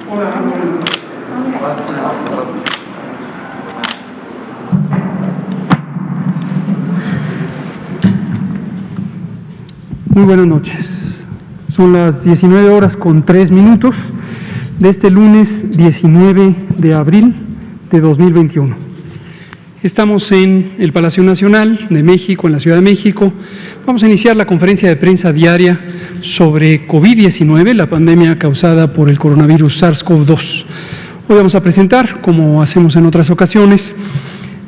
Muy buenas noches. Son las 19:03 de este lunes 19 de abril de 2021. Estamos en el Palacio Nacional de México, en la Ciudad de México. Vamos a iniciar la conferencia de prensa diaria sobre COVID-19, la pandemia causada por el coronavirus SARS-CoV-2. Hoy vamos a presentar, como hacemos en otras ocasiones,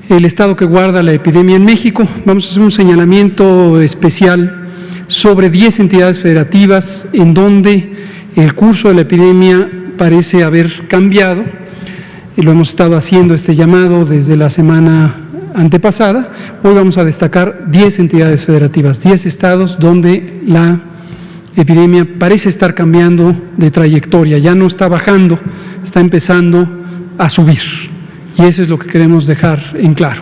el estado que guarda la epidemia en México. Vamos a hacer un señalamiento especial sobre 10 entidades federativas en donde el curso de la epidemia parece haber cambiado. Y lo hemos estado haciendo este llamado desde la semana antepasada. Hoy vamos a destacar 10 entidades federativas, 10 estados donde la epidemia parece estar cambiando de trayectoria, ya no está bajando, está empezando a subir. Y eso es lo que queremos dejar en claro.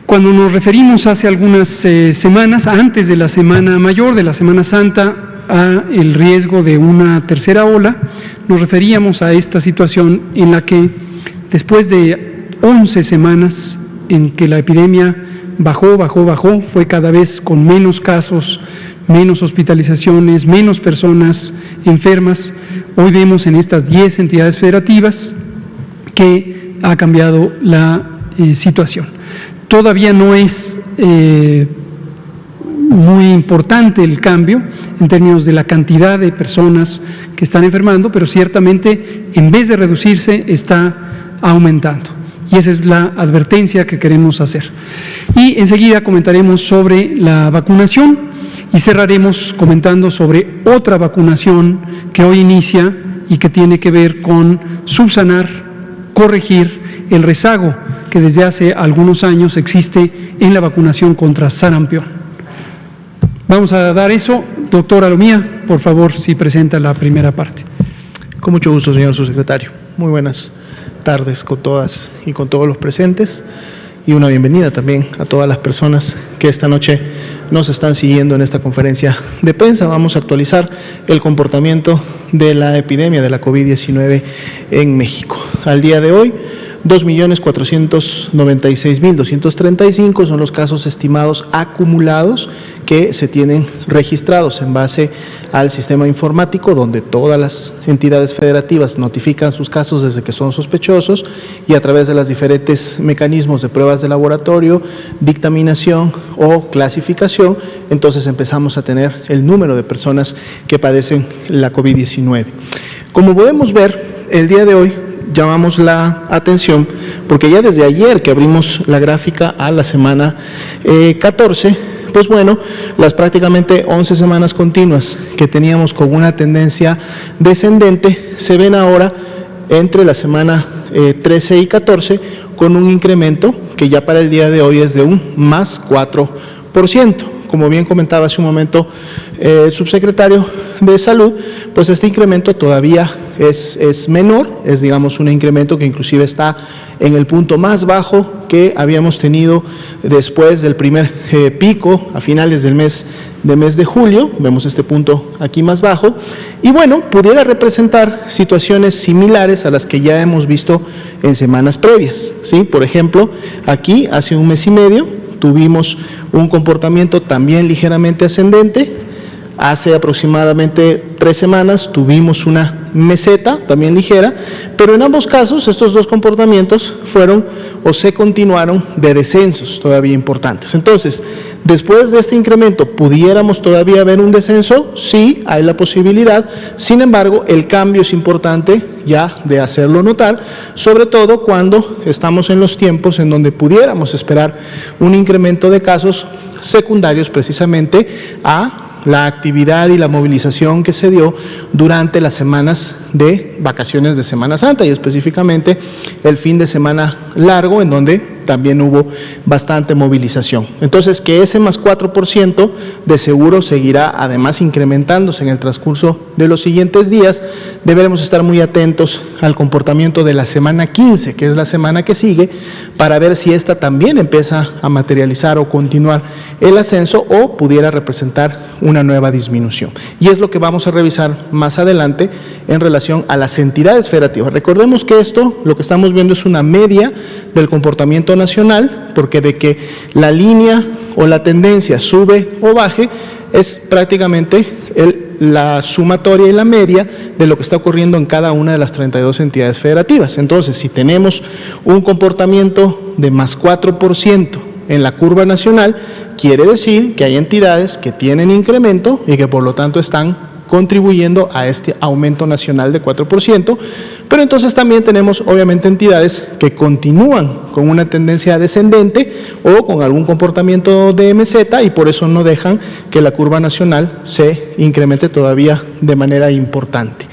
Cuando nos referimos hace algunas semanas, antes de la Semana Mayor, de la Semana Santa, a el riesgo de una tercera ola, nos referíamos a esta situación en la que después de 11 semanas en que la epidemia bajó, fue cada vez con menos casos, menos hospitalizaciones, menos personas enfermas, hoy vemos en estas 10 entidades federativas que ha cambiado la situación. Todavía no es muy importante el cambio en términos de la cantidad de personas que están enfermando, pero ciertamente en vez de reducirse está aumentando. Y esa es la advertencia que queremos hacer. Y enseguida comentaremos sobre la vacunación y cerraremos comentando sobre otra vacunación que hoy inicia y que tiene que ver con subsanar, corregir el rezago que desde hace algunos años existe en la vacunación contra sarampión. Vamos a dar eso. Doctora Lomía, por favor, si presenta la primera parte. Con mucho gusto, señor subsecretario. Muy buenas tardes con todas y con todos los presentes y una bienvenida también a todas las personas que esta noche nos están siguiendo en esta conferencia de prensa. Vamos a actualizar el comportamiento de la epidemia de la COVID-19 en México. Al día de hoy, 2.496.235 son los casos estimados acumulados que se tienen registrados en base al sistema informático, donde todas las entidades federativas notifican sus casos desde que son sospechosos y a través de los diferentes mecanismos de pruebas de laboratorio, dictaminación o clasificación, entonces empezamos a tener el número de personas que padecen la COVID-19. Como podemos ver, el día de hoy llamamos la atención porque ya desde ayer que abrimos la gráfica a la semana 14, pues bueno, las prácticamente 11 semanas continuas que teníamos con una tendencia descendente se ven ahora entre la semana 13 y 14 con un incremento que ya para el día de hoy es de un más 4%. Como bien comentaba hace un momento el subsecretario de Salud, pues este incremento todavía es menor, es digamos un incremento que inclusive está en el punto más bajo que habíamos tenido después del primer pico a finales del mes de julio. Vemos este punto aquí más bajo y bueno, pudiera representar situaciones similares a las que ya hemos visto en semanas previas, ¿sí? Por ejemplo, aquí hace un mes y medio tuvimos un comportamiento también ligeramente ascendente. Hace aproximadamente 3 semanas tuvimos una meseta también ligera, pero en ambos casos estos dos comportamientos fueron o se continuaron de descensos todavía importantes. Entonces, después de este incremento, ¿pudiéramos todavía ver un descenso? Sí, hay la posibilidad. Sin embargo, el cambio es importante ya de hacerlo notar, sobre todo cuando estamos en los tiempos en donde pudiéramos esperar un incremento de casos secundarios precisamente a la actividad y la movilización que se dio durante las semanas de vacaciones de Semana Santa y específicamente el fin de semana largo, en donde también hubo bastante movilización. Entonces, que ese más 4% de seguro seguirá además incrementándose en el transcurso de los siguientes días. Deberemos estar muy atentos al comportamiento de la semana 15, que es la semana que sigue, para ver si esta también empieza a materializar o continuar el ascenso o pudiera representar una nueva disminución. Y es lo que vamos a revisar más adelante en relación a las entidades federativas. Recordemos que esto, lo que estamos viendo es una media del comportamiento nacional, porque de que la línea o la tendencia sube o baje es prácticamente la sumatoria y la media de lo que está ocurriendo en cada una de las 32 entidades federativas. Entonces, si tenemos un comportamiento de más 4% en la curva nacional, quiere decir que hay entidades que tienen incremento y que por lo tanto están contribuyendo a este aumento nacional de 4%, pero entonces también tenemos obviamente entidades que continúan con una tendencia descendente o con algún comportamiento de meseta y por eso no dejan que la curva nacional se incremente todavía de manera importante.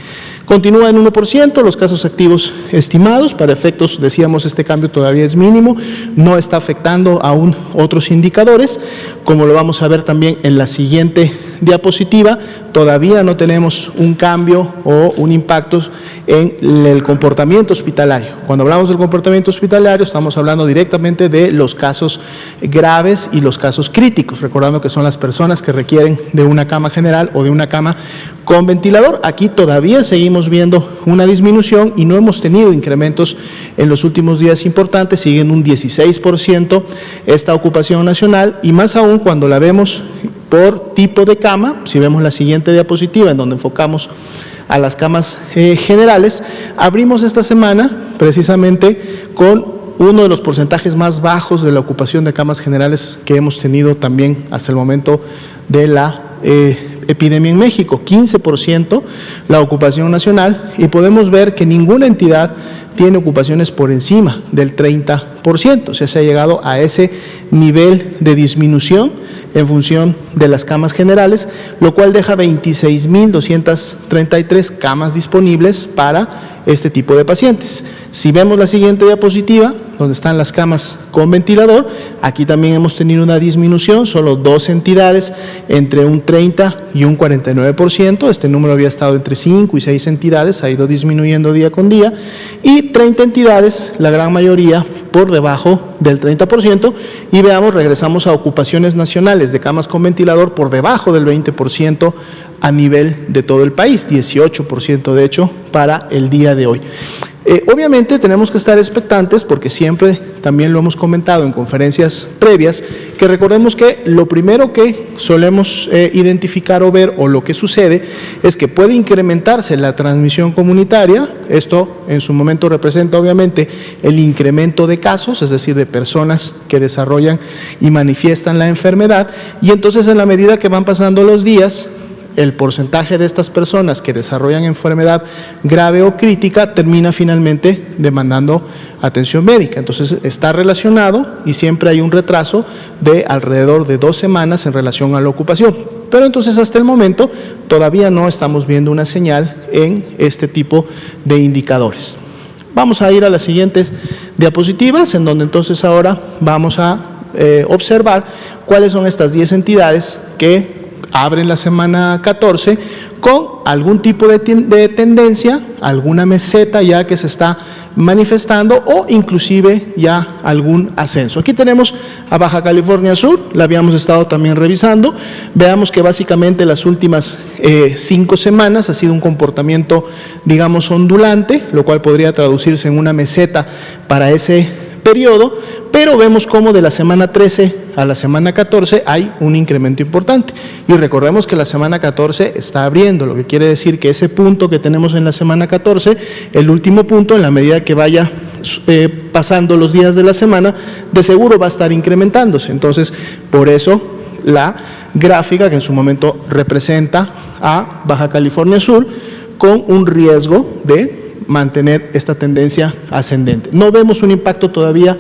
Continúa en 1%, los casos activos estimados, para efectos, decíamos, este cambio todavía es mínimo, no está afectando aún otros indicadores, como lo vamos a ver también en la siguiente diapositiva, todavía no tenemos un cambio o un impacto en el comportamiento hospitalario. Cuando hablamos del comportamiento hospitalario estamos hablando directamente de los casos graves y los casos críticos, recordando que son las personas que requieren de una cama general o de una cama con ventilador. Aquí todavía seguimos viendo una disminución y no hemos tenido incrementos en los últimos días importantes, siguen un 16% esta ocupación nacional y más aún cuando la vemos por tipo de cama. Si vemos la siguiente diapositiva en donde enfocamos a las camas generales, abrimos esta semana precisamente con uno de los porcentajes más bajos de la ocupación de camas generales que hemos tenido también hasta el momento de la epidemia en México, 15% la ocupación nacional, y podemos ver que ninguna entidad tiene ocupaciones por encima del 30%, o sea, se ha llegado a ese nivel de disminución en función de las camas generales, lo cual deja 26.233 camas disponibles para este tipo de pacientes. Si vemos la siguiente diapositiva, donde están las camas con ventilador, aquí también hemos tenido una disminución, solo 2 entidades entre un 30 y un 49%, este número había estado entre 5 y 6 entidades, ha ido disminuyendo día con día, y 30 entidades, la gran mayoría por debajo del 30%, y veamos, regresamos a ocupaciones nacionales de camas con ventilador por debajo del 20% a nivel de todo el país, 18% de hecho para el día de hoy. Obviamente tenemos que estar expectantes porque siempre también lo hemos comentado en conferencias previas, que recordemos que lo primero que solemos identificar o ver o lo que sucede es que puede incrementarse la transmisión comunitaria. Esto en su momento representa obviamente el incremento de casos, es decir, de personas que desarrollan y manifiestan la enfermedad, y entonces en la medida que van pasando los días, el porcentaje de estas personas que desarrollan enfermedad grave o crítica termina finalmente demandando atención médica. Entonces está relacionado y siempre hay un retraso de alrededor de 2 semanas en relación a la ocupación. Pero entonces hasta el momento todavía no estamos viendo una señal en este tipo de indicadores. Vamos a ir a las siguientes diapositivas, en donde entonces ahora vamos a observar cuáles son estas 10 entidades que abren la semana 14 con algún tipo de tendencia, alguna meseta ya que se está manifestando o inclusive ya algún ascenso. Aquí tenemos a Baja California Sur, la habíamos estado también revisando. Veamos que básicamente las últimas 5 semanas ha sido un comportamiento, digamos, ondulante, lo cual podría traducirse en una meseta para ese periodo, pero vemos cómo de la semana 13 a la semana 14 hay un incremento importante, y recordemos que la semana 14 está abriendo, lo que quiere decir que ese punto que tenemos en la semana 14, el último punto, en la medida que vaya pasando los días de la semana, de seguro va a estar incrementándose. Entonces, por eso la gráfica que en su momento representa a Baja California Sur con un riesgo de mantener esta tendencia ascendente. No vemos un impacto todavía,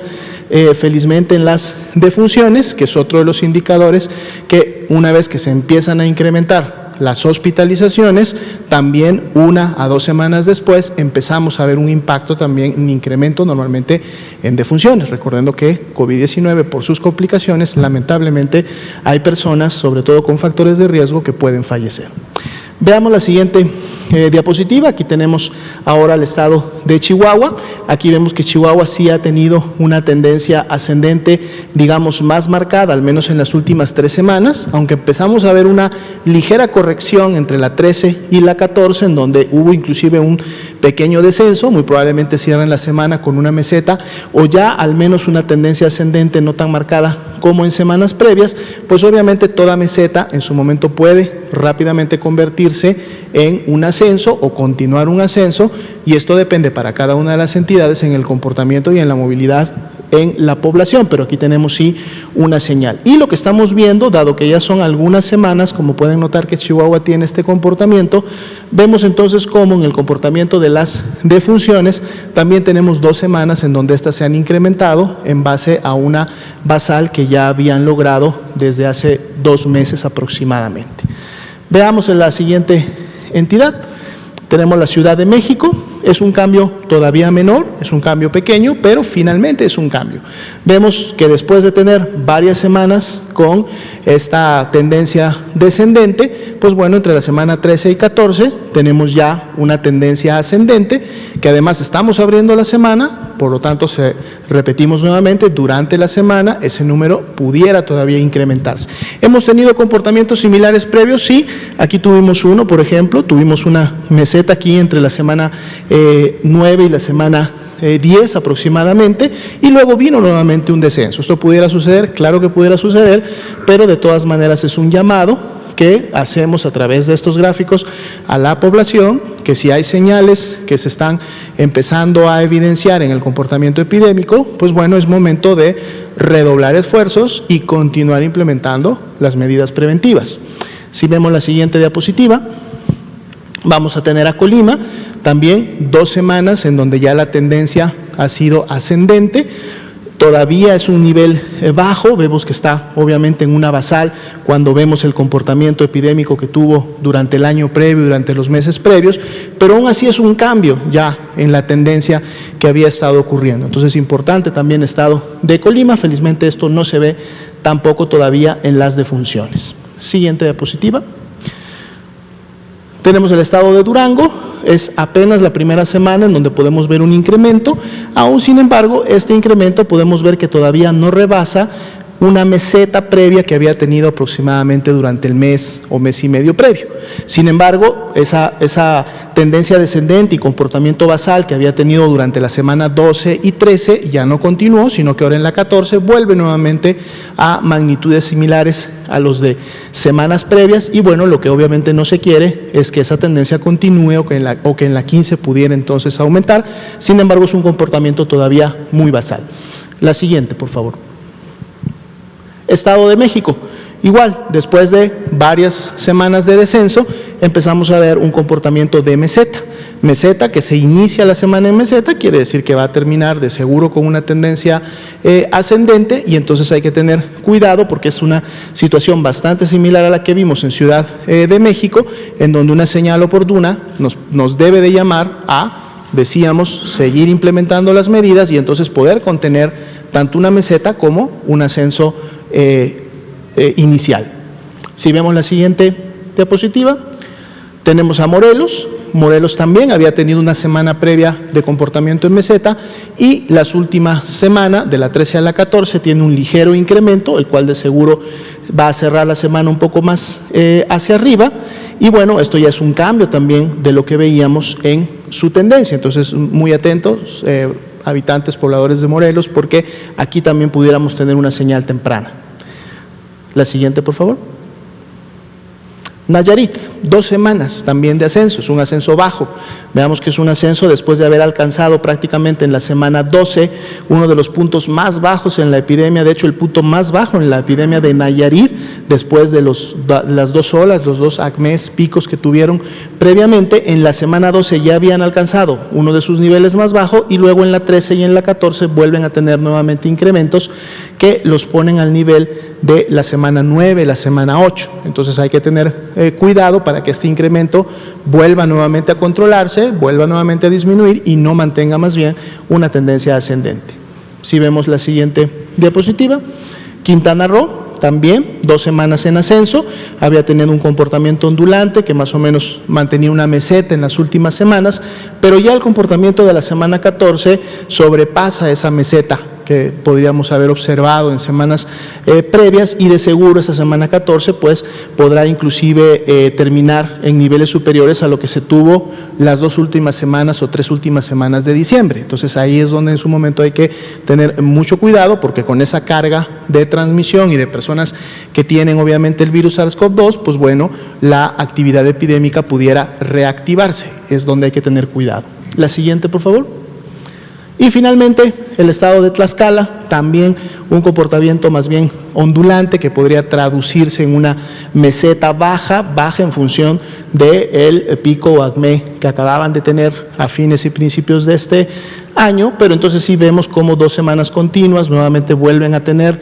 felizmente, en las defunciones, que es otro de los indicadores que una vez que se empiezan a incrementar las hospitalizaciones, también 1 a 2 semanas después empezamos a ver un impacto también, un incremento normalmente en defunciones, recordando que COVID-19 por sus complicaciones, lamentablemente hay personas, sobre todo con factores de riesgo, que pueden fallecer. Veamos la siguiente diapositiva. Aquí tenemos ahora el estado de Chihuahua. Aquí vemos que Chihuahua sí ha tenido una tendencia ascendente, digamos, más marcada, al menos en las últimas 3 semanas, aunque empezamos a ver una ligera corrección entre la 13 y la 14, en donde hubo inclusive un pequeño descenso, muy probablemente cierren la semana con una meseta, o ya al menos una tendencia ascendente no tan marcada como en semanas previas, pues obviamente toda meseta en su momento puede rápidamente convertirse en un ascenso o continuar un ascenso, y esto depende para cada una de las entidades en el comportamiento y en la movilidad en la población, pero aquí tenemos sí una señal. Y lo que estamos viendo, dado que ya son algunas semanas, como pueden notar que Chihuahua tiene este comportamiento, vemos entonces cómo en el comportamiento de las defunciones también tenemos 2 semanas en donde estas se han incrementado en base a una basal que ya habían logrado desde hace 2 meses aproximadamente. Veamos en la siguiente entidad. Tenemos la Ciudad de México. Es un cambio todavía menor, es un cambio pequeño, pero finalmente es un cambio. Vemos que después de tener varias semanas con esta tendencia descendente, pues bueno, entre la semana 13 y 14 tenemos ya una tendencia ascendente, que además estamos abriendo la semana, por lo tanto, repetimos nuevamente, durante la semana ese número pudiera todavía incrementarse. ¿Hemos tenido comportamientos similares previos? Sí, aquí tuvimos uno, por ejemplo, tuvimos una meseta aquí entre la semana 9 y la semana 10 aproximadamente, y luego vino nuevamente un descenso. ¿Esto pudiera suceder? Claro que pudiera suceder, pero de todas maneras es un llamado que hacemos a través de estos gráficos a la población, que si hay señales que se están empezando a evidenciar en el comportamiento epidémico, pues bueno, es momento de redoblar esfuerzos y continuar implementando las medidas preventivas. Si vemos la siguiente diapositiva, vamos a tener a Colima, también 2 semanas en donde ya la tendencia ha sido ascendente. Todavía es un nivel bajo, vemos que está obviamente en una basal cuando vemos el comportamiento epidémico que tuvo durante el año previo, durante los meses previos, pero aún así es un cambio ya en la tendencia que había estado ocurriendo. Entonces es importante también el estado de Colima, felizmente esto no se ve tampoco todavía en las defunciones. Siguiente diapositiva. Tenemos el estado de Durango, es apenas la primera semana en donde podemos ver un incremento, aún sin embargo este incremento podemos ver que todavía no rebasa una meseta previa que había tenido aproximadamente durante el mes o mes y medio previo. Sin embargo, esa tendencia descendente y comportamiento basal que había tenido durante la semana 12 y 13 ya no continuó, sino que ahora en la 14 vuelve nuevamente a magnitudes similares a los de semanas previas, y bueno, lo que obviamente no se quiere es que esa tendencia continúe o que en la 15 pudiera entonces aumentar. Sin embargo, es un comportamiento todavía muy basal. La siguiente, por favor. Estado de México, igual, después de varias semanas de descenso, empezamos a ver un comportamiento de meseta. Meseta que se inicia la semana en meseta, quiere decir que va a terminar de seguro con una tendencia ascendente, y entonces hay que tener cuidado porque es una situación bastante similar a la que vimos en Ciudad de México, en donde una señal oportuna nos debe de llamar a, decíamos, seguir implementando las medidas y entonces poder contener tanto una meseta como un ascenso inicial. Si vemos la siguiente diapositiva, tenemos a Morelos. Morelos también había tenido una semana previa de comportamiento en meseta, y las últimas semanas, de la 13 a la 14, tiene un ligero incremento, el cual de seguro va a cerrar la semana un poco más hacia arriba, y bueno, esto ya es un cambio también de lo que veíamos en su tendencia. Entonces, muy atentos, habitantes, pobladores de Morelos, porque aquí también pudiéramos tener una señal temprana. La siguiente, por favor. Nayarit, 2 semanas también de ascenso, es un ascenso bajo. Veamos que es un ascenso después de haber alcanzado prácticamente en la semana 12 uno de los puntos más bajos en la epidemia, de hecho el punto más bajo en la epidemia de Nayarit, después de las 2 olas, los 2 acmes picos que tuvieron previamente. En la semana 12 ya habían alcanzado uno de sus niveles más bajos, y luego en la 13 y en la 14 vuelven a tener nuevamente incrementos que los ponen al nivel de la semana 9, la semana 8. Entonces hay que tener cuidado para que este incremento vuelva nuevamente a controlarse, vuelva nuevamente a disminuir y no mantenga más bien una tendencia ascendente. Si vemos la siguiente diapositiva, Quintana Roo, también 2 semanas en ascenso, había tenido un comportamiento ondulante que más o menos mantenía una meseta en las últimas semanas, pero ya el comportamiento de la semana 14 sobrepasa esa meseta que podríamos haber observado en semanas previas, y de seguro esa semana 14 pues podrá inclusive terminar en niveles superiores a lo que se tuvo las 2 últimas semanas o 3 últimas semanas de diciembre. Entonces ahí es donde en su momento hay que tener mucho cuidado, porque con esa carga de transmisión y de personas que tienen obviamente el virus SARS-CoV-2, pues bueno, la actividad epidémica pudiera reactivarse, es donde hay que tener cuidado. La siguiente, por favor. Y finalmente, el estado de Tlaxcala, también un comportamiento más bien ondulante que podría traducirse en una meseta baja en función del pico o acme que acababan de tener a fines y principios de este año, pero entonces sí vemos como 2 semanas continuas nuevamente vuelven a tener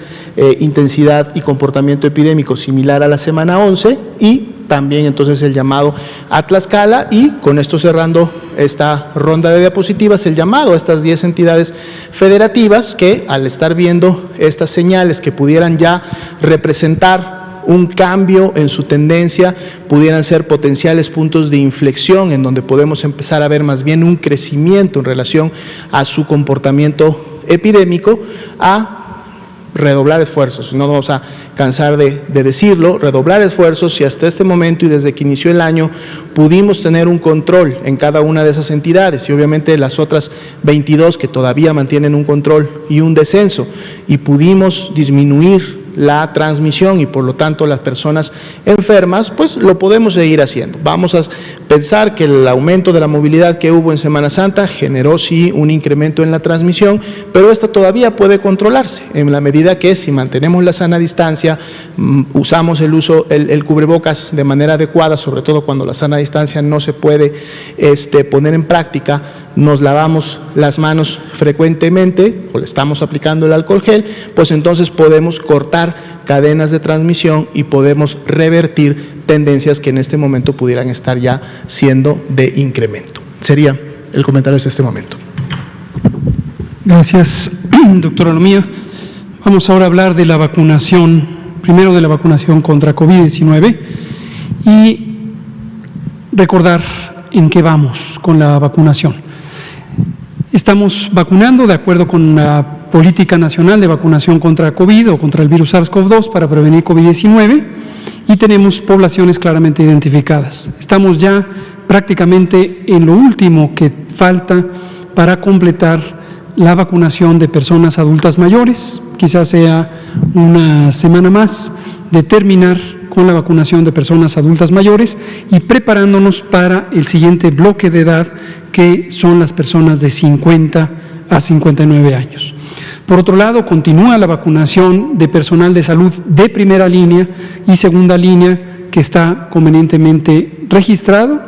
intensidad y comportamiento epidémico similar a la semana 11, y también entonces el llamado a Tlaxcala. Y con esto cerrando esta ronda de diapositivas, el llamado a estas 10 entidades federativas que, al estar viendo estas señales que pudieran ya representar un cambio en su tendencia, pudieran ser potenciales puntos de inflexión en donde podemos empezar a ver más bien un crecimiento en relación a su comportamiento epidémico, a redoblar esfuerzos. No vamos a cansar de decirlo, redoblar esfuerzos. Si hasta este momento y desde que inició el año pudimos tener un control en cada una de esas entidades, y obviamente las otras 22 que todavía mantienen un control y un descenso, y pudimos disminuir la transmisión y por lo tanto las personas enfermas, pues lo podemos seguir haciendo. Vamos a pensar que el aumento de la movilidad que hubo en Semana Santa generó sí un incremento en la transmisión, pero esta todavía puede controlarse en la medida que, si mantenemos la sana distancia, usamos el cubrebocas de manera adecuada, sobre todo cuando la sana distancia no se puede poner en práctica, nos lavamos las manos frecuentemente o le estamos aplicando el alcohol gel, pues entonces podemos cortar cadenas de transmisión y podemos revertir tendencias que en este momento pudieran estar ya siendo de incremento. Sería el comentario de este momento. Gracias, doctora Lomía. Vamos ahora a hablar de la vacunación, primero de la vacunación contra COVID-19 y recordar en qué vamos con la vacunación. Estamos vacunando de acuerdo con la Política Nacional de Vacunación contra COVID o contra el virus SARS-CoV-2 para prevenir COVID-19, y tenemos poblaciones claramente identificadas. Estamos ya prácticamente en lo último que falta para completar la vacunación de personas adultas mayores. Quizás sea una semana más de terminar con la vacunación de personas adultas mayores y preparándonos para el siguiente bloque de edad, que son las personas de 50 a 59 años. Por otro lado, continúa la vacunación de personal de salud de primera línea y segunda línea que está convenientemente registrado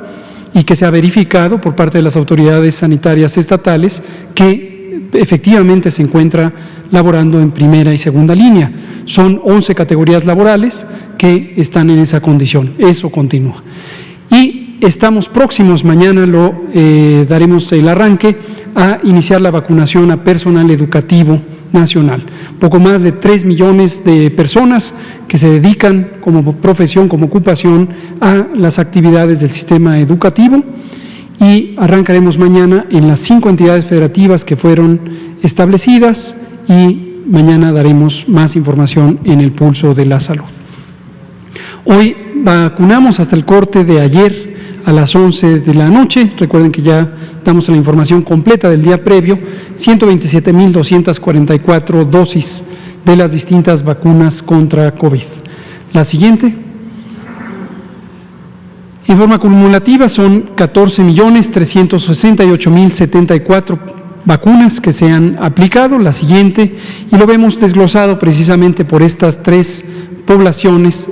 y que se ha verificado por parte de las autoridades sanitarias estatales que efectivamente se encuentra laborando en primera y segunda línea. Son 11 categorías laborales que están en esa condición. Eso continúa. Y estamos próximos, mañana daremos el arranque a iniciar la vacunación a personal educativo nacional. Poco más de 3 millones de personas que se dedican como profesión, como ocupación, a las actividades del sistema educativo, y arrancaremos mañana en las 5 entidades federativas que fueron establecidas, y mañana daremos más información en el Pulso de la Salud. Hoy vacunamos hasta el corte de ayer a las 11 de la noche. Recuerden que ya damos la información completa del día previo, 127.244 dosis de las distintas vacunas contra COVID. La siguiente. En forma acumulativa son 14.368.074 vacunas que se han aplicado. La siguiente, y lo vemos desglosado precisamente por estas 3 poblaciones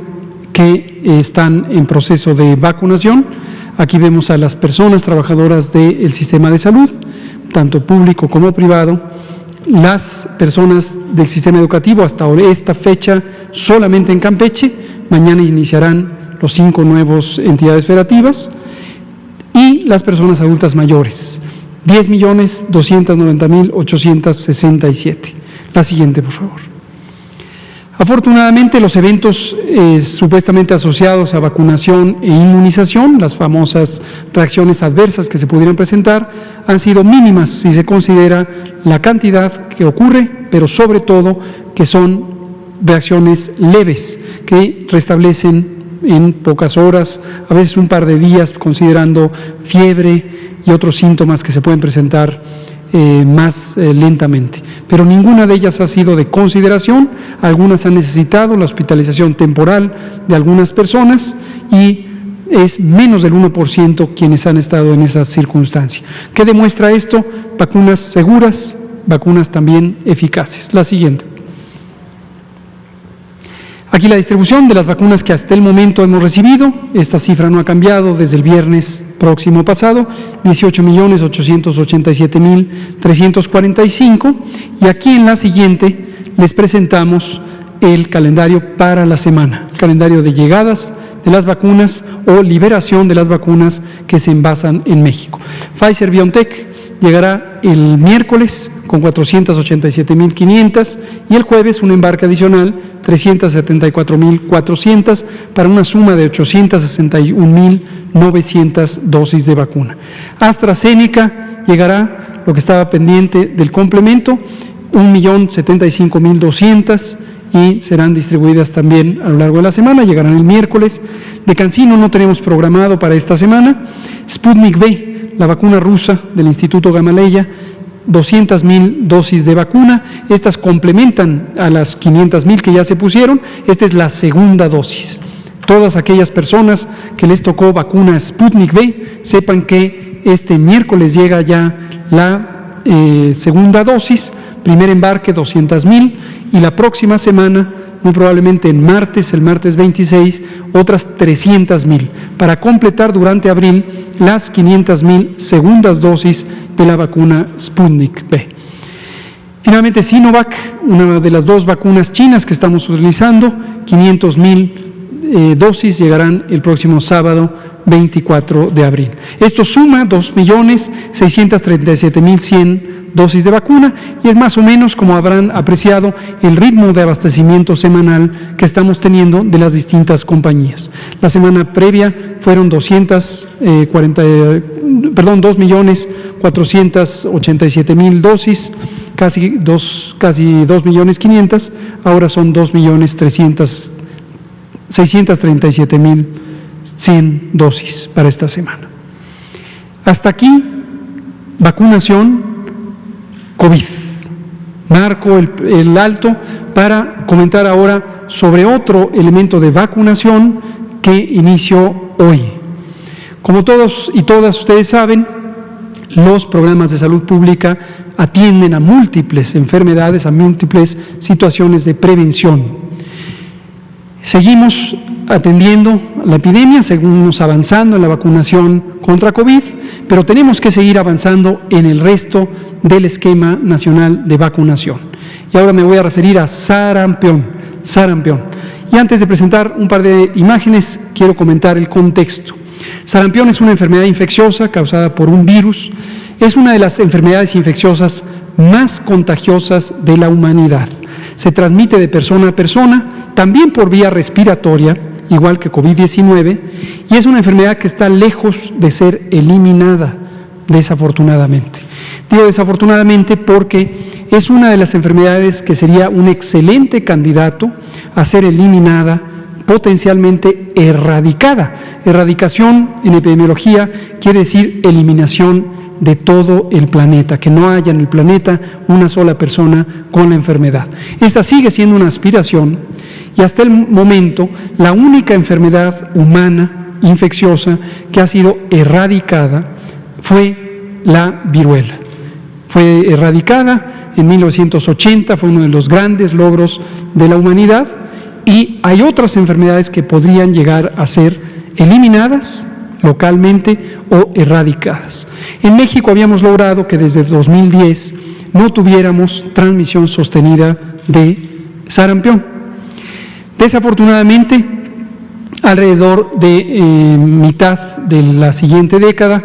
que están en proceso de vacunación. Aquí vemos a las personas trabajadoras del sistema de salud, tanto público como privado, las personas del sistema educativo hasta esta fecha solamente en Campeche. Mañana iniciarán los 5 nuevos entidades federativas, y las personas adultas mayores, 10.290.867. La siguiente, por favor. Afortunadamente, los eventos supuestamente asociados a vacunación e inmunización, las famosas reacciones adversas que se pudieran presentar, han sido mínimas si se considera la cantidad que ocurre, pero sobre todo que son reacciones leves que restablecen en pocas horas, a veces un par de días, considerando fiebre y otros síntomas que se pueden presentar más lentamente. Pero ninguna de ellas ha sido de consideración. Algunas han necesitado la hospitalización temporal de algunas personas y es menos del 1% quienes han estado en esa circunstancia. ¿Qué demuestra esto? Vacunas seguras, vacunas también eficaces. La siguiente. Aquí la distribución de las vacunas que hasta el momento hemos recibido. Esta cifra no ha cambiado desde el viernes próximo pasado, 18.887.345. Y aquí en la siguiente les presentamos el calendario para la semana, el calendario de llegadas de las vacunas o liberación de las vacunas que se envasan en México. Pfizer-BioNTech llegará el miércoles con 487.500 y el jueves un embarque adicional 374.400 para una suma de 861.900 dosis de vacuna. AstraZeneca llegará, lo que estaba pendiente del complemento, 1.075.200 y serán distribuidas también a lo largo de la semana, llegarán el miércoles. De CanSino no tenemos programado para esta semana. Sputnik V, la vacuna rusa del Instituto Gamaleya, 200.000 dosis de vacuna. Estas complementan a las 500.000 que ya se pusieron. Esta es la segunda dosis. Todas aquellas personas que les tocó vacuna Sputnik V, sepan que este miércoles llega ya la segunda dosis, primer embarque 200.000 y la próxima semana, muy probablemente el martes 26, otras 300.000 para completar durante abril las 500.000 segundas dosis de la vacuna Sputnik V. Finalmente, Sinovac, una de las 2 vacunas chinas que estamos utilizando, 500.000 dosis llegarán el próximo sábado 24 de abril. Esto suma 2.637.100 dosis de vacuna y es más o menos, como habrán apreciado, el ritmo de abastecimiento semanal que estamos teniendo de las distintas compañías. La semana previa fueron 2.487.000 dosis, casi 2.500.000, ahora son 2.637.100 dosis para esta semana. Hasta aquí, vacunación COVID. Marco el alto para comentar ahora sobre otro elemento de vacunación que inició hoy. Como todos y todas ustedes saben, los programas de salud pública atienden a múltiples enfermedades, a múltiples situaciones de prevención. Seguimos atendiendo la epidemia, seguimos avanzando en la vacunación contra COVID, pero tenemos que seguir avanzando en el resto del esquema nacional de vacunación. Y ahora me voy a referir a sarampión. Y antes de presentar un par de imágenes, quiero comentar el contexto. Sarampión es una enfermedad infecciosa causada por un virus. Es una de las enfermedades infecciosas más contagiosas de la humanidad. Se transmite de persona a persona, también por vía respiratoria, igual que COVID-19, y es una enfermedad que está lejos de ser eliminada, desafortunadamente. Digo desafortunadamente porque es una de las enfermedades que sería un excelente candidato a ser eliminada, potencialmente erradicada. Erradicación en epidemiología quiere decir eliminación de todo el planeta, que no haya en el planeta una sola persona con la enfermedad. Esta sigue siendo una aspiración y hasta el momento la única enfermedad humana infecciosa que ha sido erradicada fue la viruela. Fue erradicada en 1980, fue uno de los grandes logros de la humanidad, y hay otras enfermedades que podrían llegar a ser eliminadas localmente o erradicadas. En México habíamos logrado que desde 2010 no tuviéramos transmisión sostenida de sarampión. Desafortunadamente, alrededor de mitad de la siguiente década,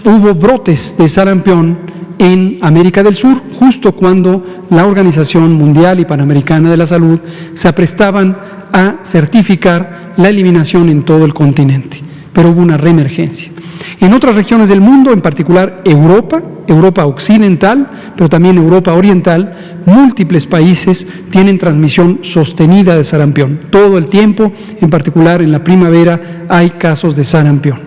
hubo brotes de sarampión en América del Sur, justo cuando la Organización Mundial y Panamericana de la Salud se aprestaban a certificar la eliminación en todo el continente, pero hubo una reemergencia. En otras regiones del mundo, en particular Europa occidental, pero también Europa oriental, múltiples países tienen transmisión sostenida de sarampión. Todo el tiempo, en particular en la primavera, hay casos de sarampión.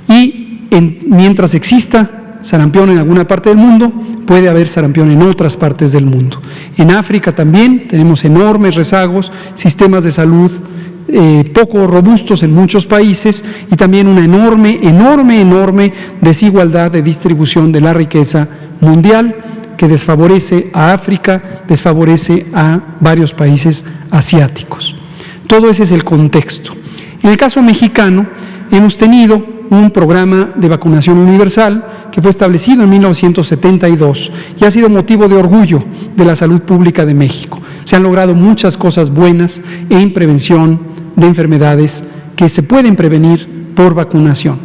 Y mientras exista sarampión en alguna parte del mundo, puede haber sarampión en otras partes del mundo. En África también tenemos enormes rezagos, sistemas de salud poco robustos en muchos países y también una enorme desigualdad de distribución de la riqueza mundial que desfavorece a África, desfavorece a varios países asiáticos. Todo ese es el contexto. En el caso mexicano, hemos tenido un programa de vacunación universal que fue establecido en 1972 y ha sido motivo de orgullo de la salud pública de México. Se han logrado muchas cosas buenas en prevención de enfermedades que se pueden prevenir por vacunación.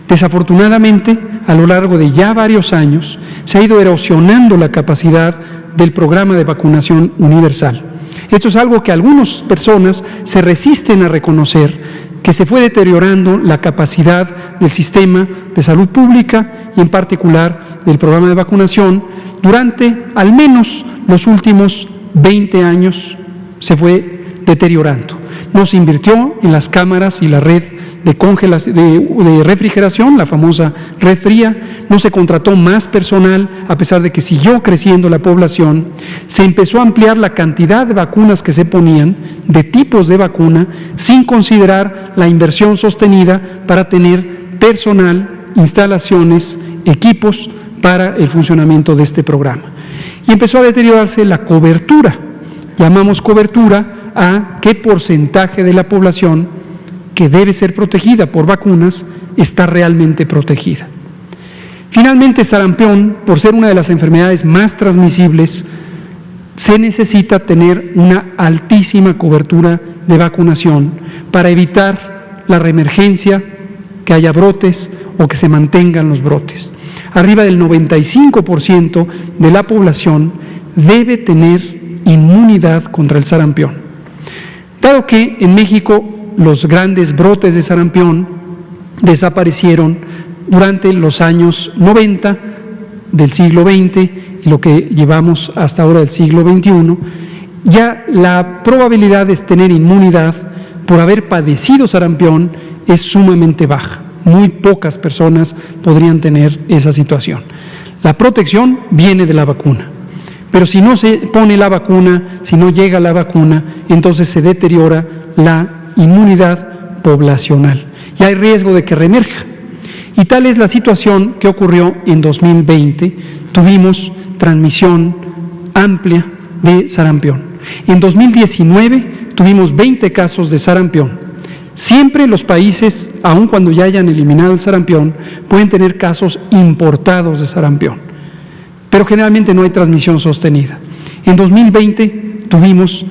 Desafortunadamente, a lo largo de ya varios años, se ha ido erosionando la capacidad del programa de vacunación universal. Esto es algo que algunas personas se resisten a reconocer, que se fue deteriorando la capacidad del sistema de salud pública y en particular del programa de vacunación durante al menos los últimos 20 años se fue deteriorando. No se invirtió en las cámaras y la red de refrigeración, la famosa red fría, no se contrató más personal a pesar de que siguió creciendo la población, se empezó a ampliar la cantidad de vacunas que se ponían, de tipos de vacuna, sin considerar la inversión sostenida para tener personal, instalaciones, equipos para el funcionamiento de este programa. Y empezó a deteriorarse la cobertura, llamamos cobertura a qué porcentaje de la población que debe ser protegida por vacunas está realmente protegida. Finalmente, sarampión, por ser una de las enfermedades más transmisibles, se necesita tener una altísima cobertura de vacunación para evitar la reemergencia, que haya brotes o que se mantengan los brotes. Arriba del 95% de la población debe tener inmunidad contra el sarampión. Dado que en México los grandes brotes de sarampión desaparecieron durante los años 90 del siglo XX y lo que llevamos hasta ahora del siglo XXI, ya la probabilidad de tener inmunidad por haber padecido sarampión es sumamente baja. Muy pocas personas podrían tener esa situación. La protección viene de la vacuna. Pero si no se pone la vacuna, si no llega la vacuna, entonces se deteriora la inmunidad poblacional y hay riesgo de que reemerja. Y tal es la situación que ocurrió en 2020. Tuvimos transmisión amplia de sarampión. En 2019 tuvimos 20 casos de sarampión. Siempre los países, aun cuando ya hayan eliminado el sarampión, pueden tener casos importados de sarampión, pero generalmente no hay transmisión sostenida. En 2020 tuvimos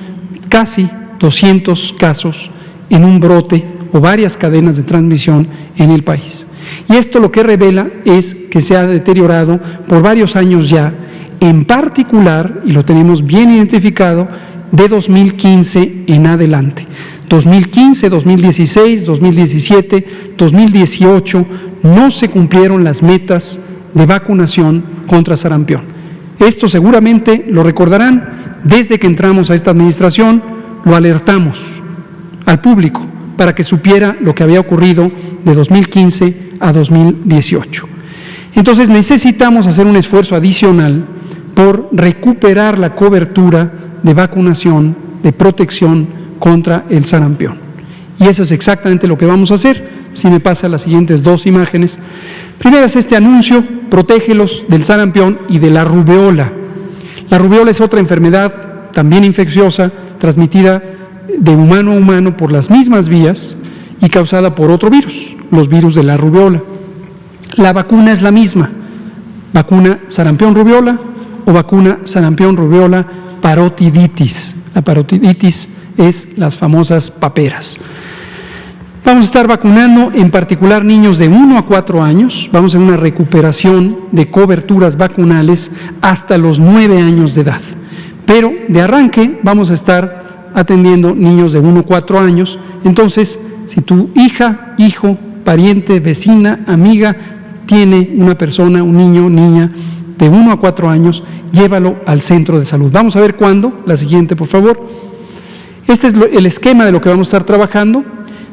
casi 200 casos en un brote o varias cadenas de transmisión en el país. Y esto lo que revela es que se ha deteriorado por varios años ya, en particular, y lo tenemos bien identificado, de 2015 en adelante. 2015, 2016, 2017, 2018 no se cumplieron las metas de vacunación contra sarampión. Esto seguramente lo recordarán, desde que entramos a esta administración lo alertamos al público para que supiera lo que había ocurrido de 2015 a 2018. Entonces necesitamos hacer un esfuerzo adicional por recuperar la cobertura de vacunación, de protección contra el sarampión. Y eso es exactamente lo que vamos a hacer. Si me pasa las siguientes dos imágenes. Primero es este anuncio: protégelos del sarampión y de la rubeola. La rubeola es otra enfermedad también infecciosa, transmitida de humano a humano por las mismas vías y causada por otro virus, los virus de la rubeola. La vacuna es la misma: vacuna sarampión-rubeola o vacuna sarampión-rubeola parotiditis. La parotiditis es las famosas paperas. Vamos a estar vacunando en particular niños de 1 a 4 años, vamos a una recuperación de coberturas vacunales hasta los 9 años de edad, pero de arranque vamos a estar atendiendo niños de 1 a 4 años, entonces si tu hija, hijo, pariente, vecina, amiga, tiene una persona, un niño, niña de 1 a 4 años, llévalo al centro de salud. Vamos a ver cuándo, la siguiente por favor. Este es el esquema de lo que vamos a estar trabajando.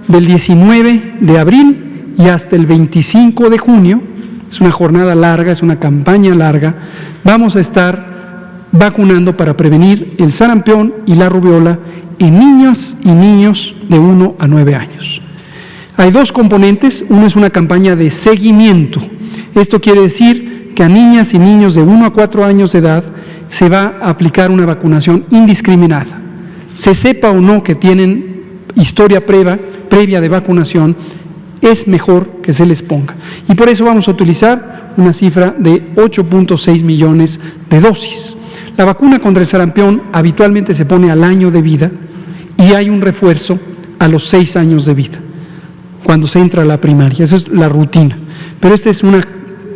Del 19 de abril y hasta el 25 de junio, es una jornada larga, es una campaña larga, vamos a estar vacunando para prevenir el sarampión y la rubiola en niñas y niños de 1 a 9 años. Hay dos componentes, uno es una campaña de seguimiento, esto quiere decir que a niñas y niños de 1 a 4 años de edad se va a aplicar una vacunación indiscriminada, se sepa o no que tienen historia previa de vacunación, es mejor que se les ponga. Y por eso vamos a utilizar una cifra de 8.6 millones de dosis. La vacuna contra el sarampión habitualmente se pone al año de vida y hay un refuerzo a los 6 años de vida, cuando se entra a la primaria. Esa es la rutina. Pero esta es una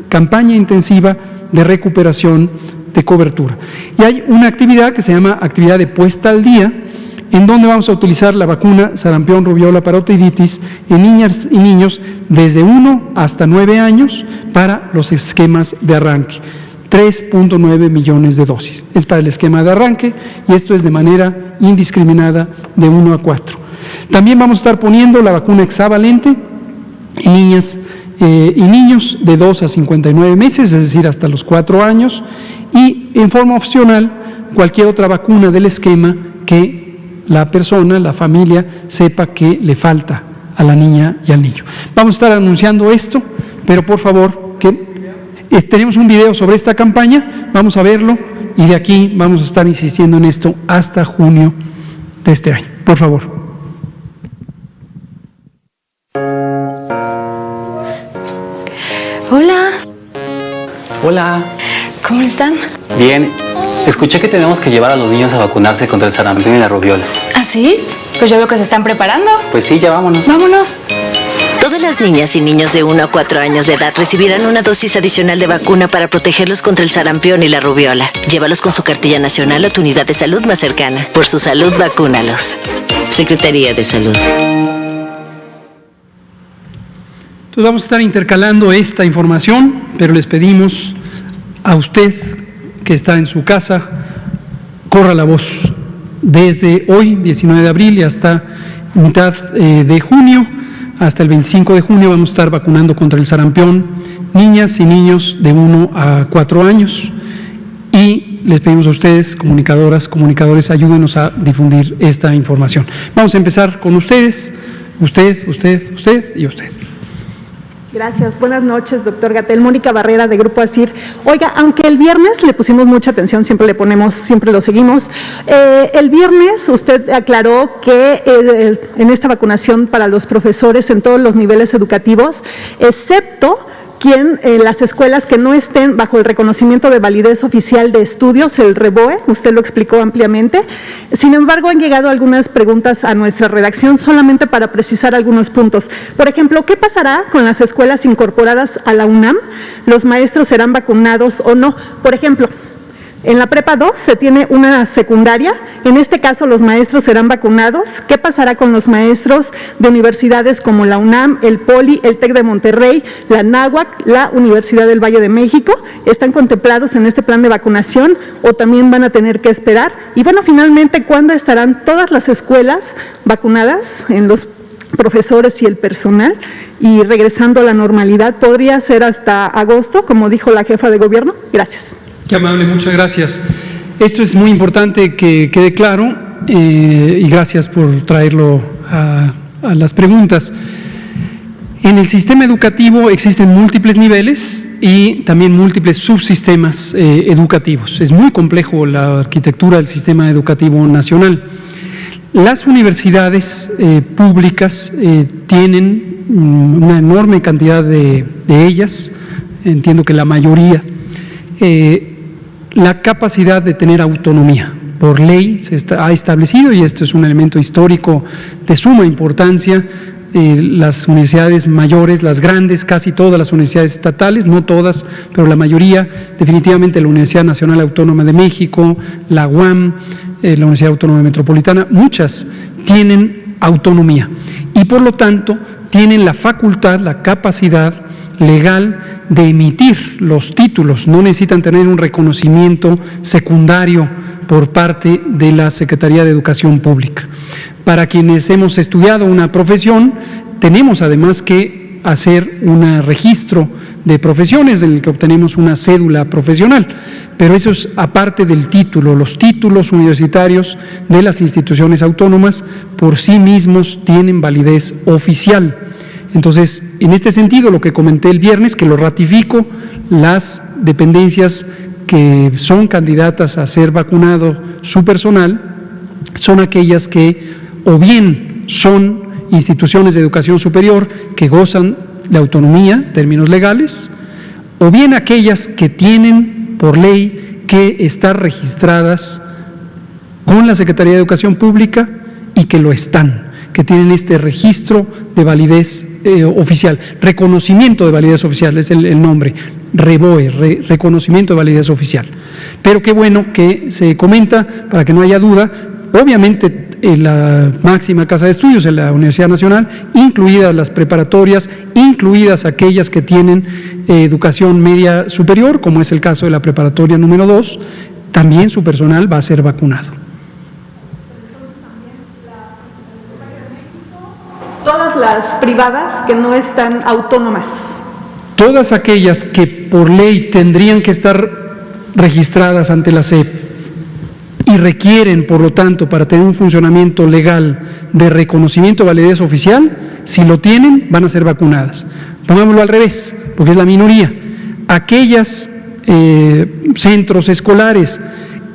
campaña intensiva de recuperación de cobertura. Y hay una actividad que se llama actividad de puesta al día, en donde vamos a utilizar la vacuna sarampión, rubiola, parotiditis en niñas y niños desde 1 hasta 9 años para los esquemas de arranque. 3.9 millones de dosis. Es para el esquema de arranque y esto es de manera indiscriminada de 1 a 4. También vamos a estar poniendo la vacuna hexavalente en niñas y niños de 2 a 59 meses, es decir, hasta los 4 años, y en forma opcional cualquier otra vacuna del esquema que la persona, la familia, sepa que le falta a la niña y al niño. Vamos a estar anunciando esto, pero por favor, que tenemos un video sobre esta campaña, vamos a verlo y de aquí vamos a estar insistiendo en esto hasta junio de este año. Por favor. Hola. Hola. ¿Cómo están? Bien. Escuché que tenemos que llevar a los niños a vacunarse contra el sarampión y la rubiola. ¿Ah, sí? Pues yo veo que se están preparando. Pues sí, ya vámonos. Vámonos. Todas las niñas y niños de 1 a 4 años de edad recibirán una dosis adicional de vacuna para protegerlos contra el sarampión y la rubiola. Llévalos con su cartilla nacional a tu unidad de salud más cercana. Por su salud, vacúnalos. Secretaría de Salud. Entonces vamos a estar intercalando esta información, pero les pedimos a usted que está en su casa, corra la voz. Desde hoy, 19 de abril, y hasta mitad de junio, hasta el 25 de junio, vamos a estar vacunando contra el sarampión niñas y niños de 1 a 4 años. Y les pedimos a ustedes, comunicadoras, comunicadores, ayúdenos a difundir esta información. Vamos a empezar con ustedes, usted y usted. Gracias. Buenas noches, doctor Gatell. Mónica Barrera, de Grupo ASIR. Oiga, aunque el viernes le pusimos mucha atención, siempre lo seguimos, el viernes usted aclaró que en esta vacunación para los profesores en todos los niveles educativos, excepto las escuelas que no estén bajo el reconocimiento de validez oficial de estudios, el REBOE, usted lo explicó ampliamente. Sin embargo, han llegado algunas preguntas a nuestra redacción solamente para precisar algunos puntos. Por ejemplo, ¿qué pasará con las escuelas incorporadas a la UNAM? ¿Los maestros serán vacunados o no? Por ejemplo, en la Prepa 2 se tiene una secundaria, en este caso los maestros serán vacunados. ¿Qué pasará con los maestros de universidades como la UNAM, el POLI, el TEC de Monterrey, la NAHUAC, la Universidad del Valle de México? ¿Están contemplados en este plan de vacunación o también van a tener que esperar? Y bueno, finalmente, ¿cuándo estarán todas las escuelas vacunadas en los profesores y el personal? Y regresando a la normalidad, ¿podría ser hasta agosto, como dijo la jefa de gobierno? Gracias. Qué amable, muchas gracias. Esto es muy importante que quede claro y gracias por traerlo a las preguntas. En el sistema educativo existen múltiples niveles y también múltiples subsistemas educativos. Es muy complejo la arquitectura del sistema educativo nacional. Las universidades públicas tienen una enorme cantidad de ellas, entiendo que la mayoría, la capacidad de tener autonomía. Por ley se ha establecido, y esto es un elemento histórico de suma importancia, las universidades mayores, las grandes, casi todas las universidades estatales, no todas, pero la mayoría, definitivamente la Universidad Nacional Autónoma de México, la UAM, la Universidad Autónoma Metropolitana, muchas tienen autonomía y por lo tanto tienen la facultad, la capacidad legal de emitir los títulos, no necesitan tener un reconocimiento secundario por parte de la Secretaría de Educación Pública. Para quienes hemos estudiado una profesión, tenemos además que hacer un registro de profesiones en el que obtenemos una cédula profesional, pero eso es aparte del título. Los títulos universitarios de las instituciones autónomas por sí mismos tienen validez oficial. Entonces, en este sentido, lo que comenté el viernes, que lo ratifico, las dependencias que son candidatas a ser vacunado su personal son aquellas que o bien son instituciones de educación superior que gozan de autonomía, términos legales, o bien aquellas que tienen por ley que estar registradas con la Secretaría de Educación Pública y que lo están, que tienen este registro de validez oficial, reconocimiento de validez oficial, es el nombre, REVOE, reconocimiento de validez oficial. Pero qué bueno que se comenta, para que no haya duda, obviamente en la máxima casa de estudios, en la Universidad Nacional, incluidas las preparatorias, incluidas aquellas que tienen educación media superior, como es el caso de la preparatoria número 2, también su personal va a ser vacunado. Todas las privadas que no están autónomas. Todas aquellas que por ley tendrían que estar registradas ante la SEP y requieren, por lo tanto, para tener un funcionamiento legal de reconocimiento de validez oficial, si lo tienen, van a ser vacunadas. Pongámoslo al revés, porque es la minoría. Aquellas centros escolares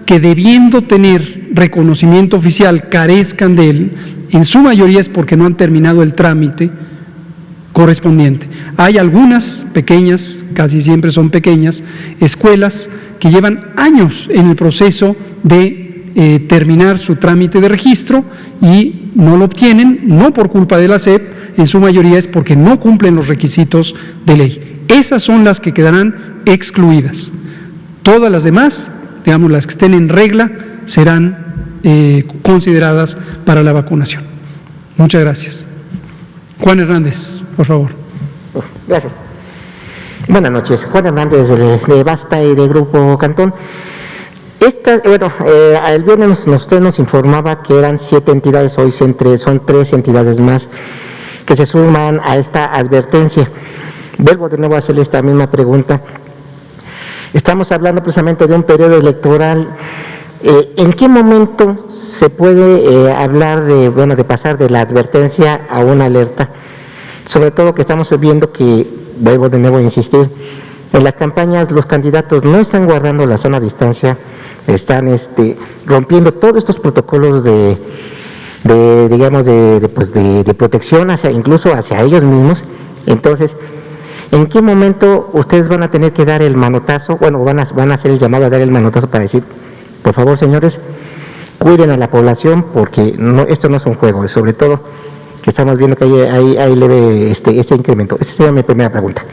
que debiendo tener reconocimiento oficial carezcan de él, en su mayoría es porque no han terminado el trámite correspondiente. Hay algunas pequeñas, casi siempre son pequeñas, escuelas que llevan años en el proceso de terminar su trámite de registro y no lo obtienen, no por culpa de la SEP, en su mayoría es porque no cumplen los requisitos de ley. Esas son las que quedarán excluidas. Todas las demás, digamos las que estén en regla, serán consideradas para la vacunación. Muchas gracias. Juan Hernández, por favor. Gracias. Buenas noches. Juan Hernández de Basta y de Grupo Cantón. El viernes usted nos informaba que eran 7 entidades, hoy son 3 entidades más que se suman a esta advertencia. Vuelvo de nuevo a hacerle esta misma pregunta. Estamos hablando precisamente de un periodo electoral. ¿En qué momento se puede hablar de pasar de la advertencia a una alerta? Sobre todo que estamos viendo que, vuelvo de nuevo a insistir, en las campañas los candidatos no están guardando la sana distancia, están rompiendo todos estos protocolos de protección incluso hacia ellos mismos. Entonces, ¿en qué momento ustedes van a tener que dar el manotazo? Bueno, van a hacer el llamado a dar el manotazo para decir, por favor, señores, cuiden a la población porque esto no es un juego, sobre todo que estamos viendo que hay leve este incremento. Esa sería mi primera pregunta.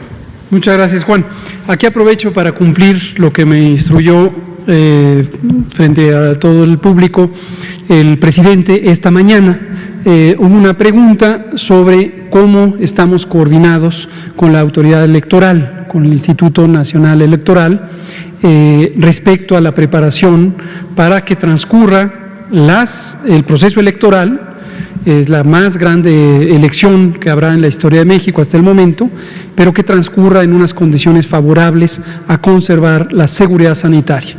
Muchas gracias, Juan. Aquí aprovecho para cumplir lo que me instruyó frente a todo el público el presidente esta mañana. Hubo una pregunta sobre cómo estamos coordinados con la autoridad electoral, con el Instituto Nacional Electoral, respecto a la preparación para que transcurra el proceso electoral. Es la más grande elección que habrá en la historia de México hasta el momento, pero que transcurra en unas condiciones favorables a conservar la seguridad sanitaria.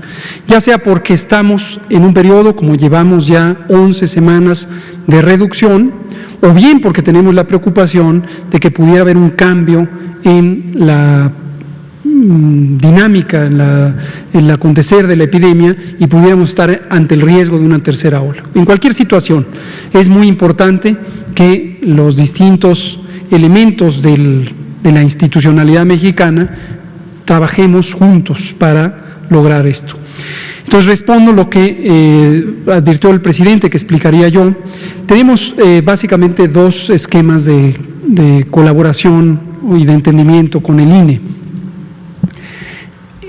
Ya sea porque estamos en un periodo, como llevamos ya 11 semanas de reducción, o bien porque tenemos la preocupación de que pudiera haber un cambio en la dinámica, en el acontecer de la epidemia y pudiéramos estar ante el riesgo de una tercera ola. En cualquier situación, es muy importante que los distintos elementos de la institucionalidad mexicana trabajemos juntos para lograr esto. Entonces respondo lo que advirtió el presidente, que explicaría yo. Tenemos básicamente dos esquemas de colaboración y de entendimiento con el INE.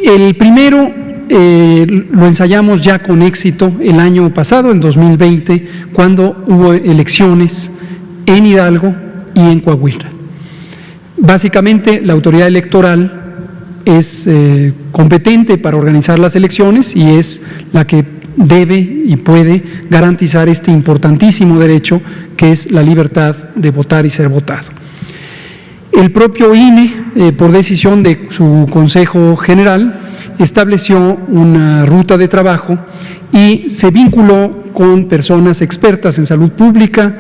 El primero lo ensayamos ya con éxito el año pasado, en 2020, cuando hubo elecciones en Hidalgo y en Coahuila. Básicamente la autoridad electoral es competente para organizar las elecciones y es la que debe y puede garantizar este importantísimo derecho que es la libertad de votar y ser votado. El propio INE, por decisión de su Consejo General, estableció una ruta de trabajo y se vinculó con personas expertas en salud pública,